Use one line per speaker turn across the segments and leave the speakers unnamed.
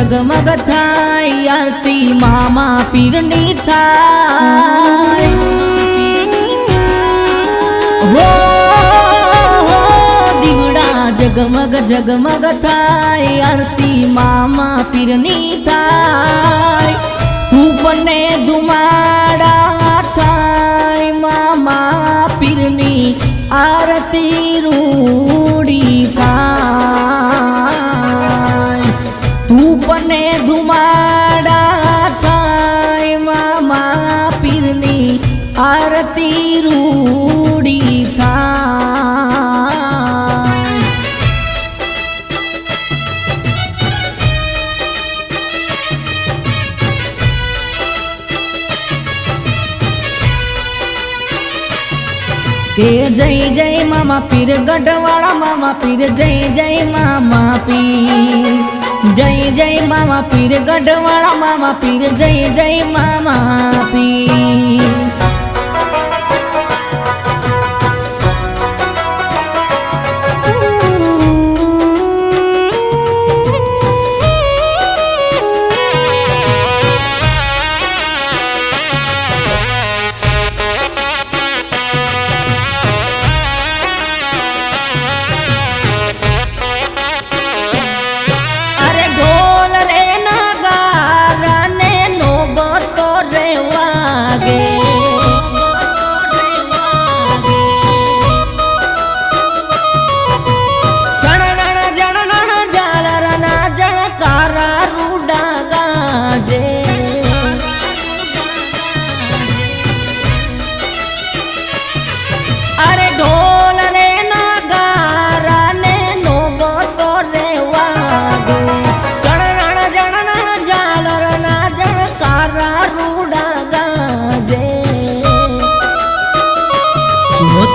जगमग थाय आरती मामा पीरनी थाय हो दीवड़ा जगमग जगमग थाय आरती मामा पीरनी थाय तू बने दुमाड़ा थाय मामा पीरनी आरती रूड़ी थाय तू बने धुमाड़ा थाय मामा पीरनी आरती रूड़ी थाय के जय जय मामा पीर गढ़वाड़ा मामा पीर जय जय मामा पीर जय जय मामा पीर गढ़वाड़ा मामा पीर जय जय मामा पीर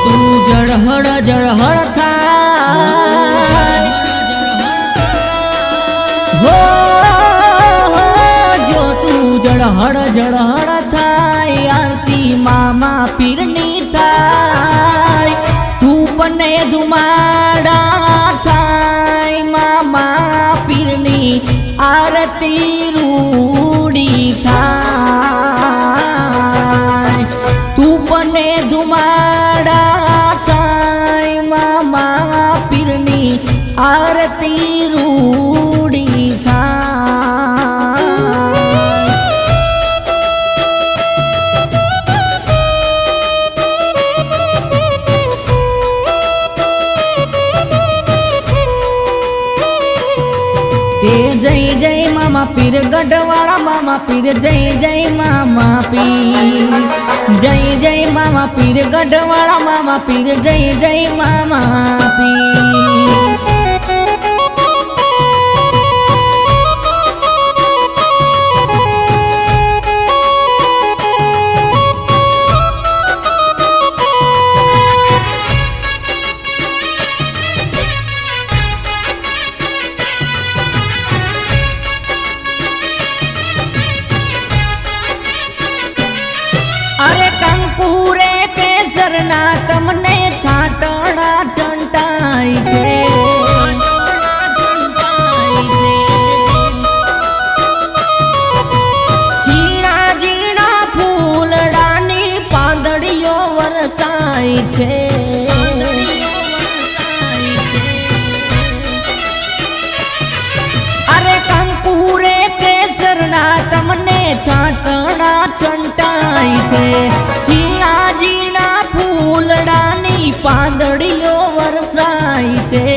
तू जड़हड़ जड़हड़ थाय हो जो तू जड़हड़ जड़हड़ थाय आरती मामा पीरनी थाय तू बने धुमाड़ा थाय मामा पीरनी आरती रूड़ी थाय तू बने धुमाड़ा थाय मामा पीरनी आरती रूड़ी थाय के जय जय मामा पीर गढ़वाड़ा मामा पीर जय जय मामा पीर जय जय मामा पीर गढ़वाड़ा मामा पीर जय जय मामा पीर पूरे केसरना तमने छाटड़ा चंटाई छे जीना जीना फूलडानी पादड़ियो वरसाई छे अरे कंपूरे केसरना तमने छाटड़ा चंटाई छे जीना जीना फूलडानी पादड़ियो वरसाई छे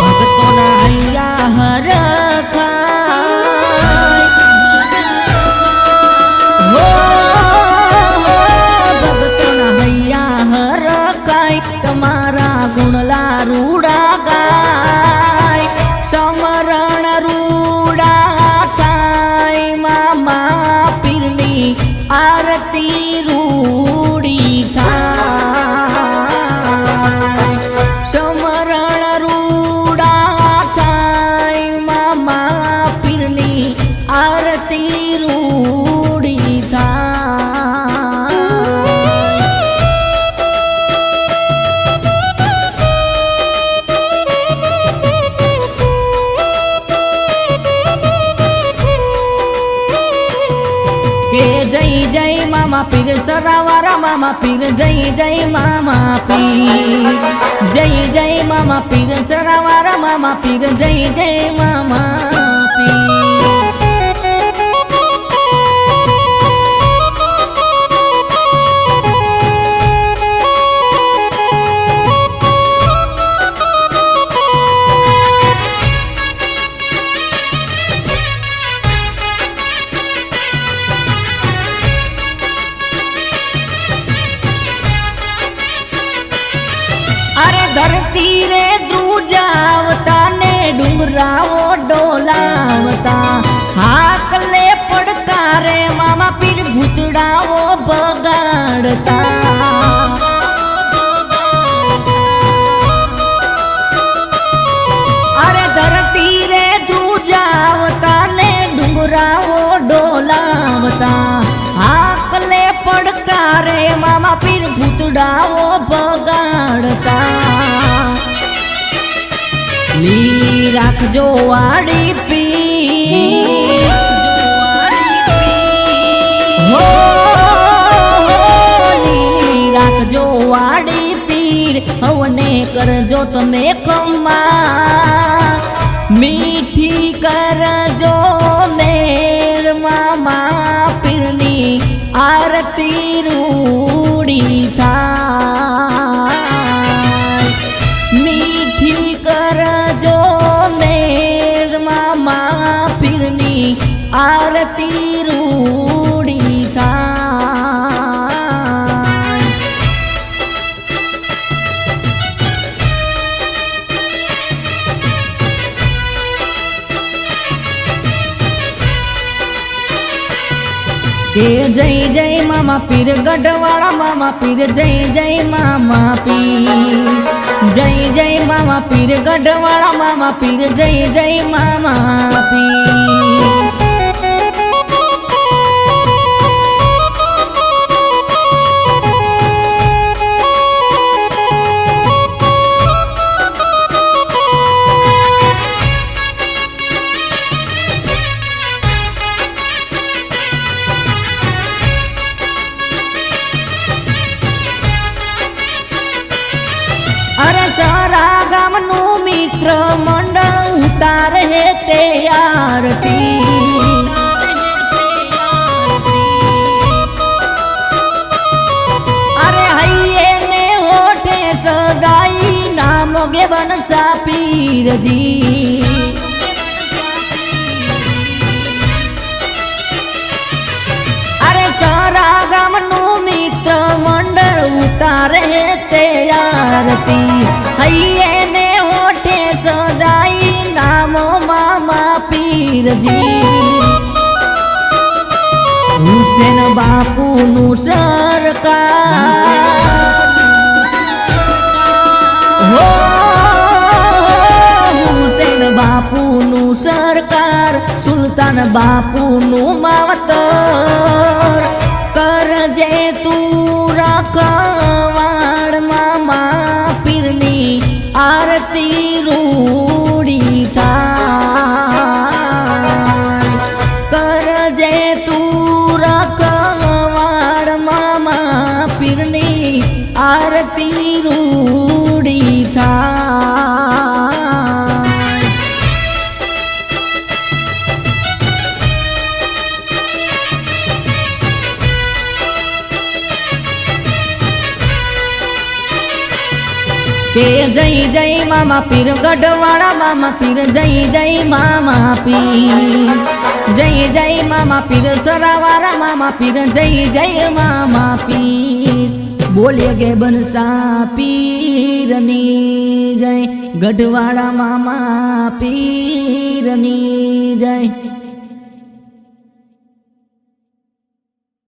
भक्तोना हैया हर खाय हो भक्तोना हैया हर खाय तमारा गुणला रूड़ा गाय समरण रूड़ा थाय मामा पीरनी आरती रूड़ी थाय जय मामा पीर सरावारा मामा पीर जय मामा पीर जय मामा पीर सरावारा मामा पीर जय मामा पीर। धरती रे द्रुजावता ने डूंगराओ डोलावता हाकले पड़कारे मामा पीर भूतड़ाओ बगाड़ता। अरे धरती रे द्रुजावता ने डूंगराओ डोलावता हाकले पड़कारे मामा पीर भूतड़ाओ बगाड़ता। ली राखजो वाड़ी पीर हो ली राखजो वाड़ी पीर हवने करजो तमे कम्मा मीठी करजो मेर मामा पीरनी आरती रूड़ी था मीठी करजो मेर मामा पीरनी आरती रूड़ी था। के जय मामा पीर गढ़वाड़ा मामा पीर जय मामा पीर जय मामा पीर गढ़वाड़ा मामा पीर जय मामा पीर। अरे सारा गामनु मित्र मंडल उतार है ते आरती अरे हइये ने होठे सदाई नामोगे बनसा पीर जी। अरे सारा गामनु मित्र मंडल उतारे ते आरती हइये ने होठे सदाई नामो मामा पीर जी। हुसैन बापू नु सरकार हो हुसैन बापू नु सरकार सुल्तान बापू नु मावतर करजे तू रखवाड़ मामा पीरनी आरती रूड़ी था करजे तू रखवाड़ मामा पीरनी आरती रूड़ी था। के जय मामा पीर गढ़वाड़ा मामा पीर जय मामा पीर जय मामा पीर सरावारा मामा पीर जय मामा पीर। बोले गे बनसा पीरनी जय गढ़वाड़ा मामा पीरनी जय।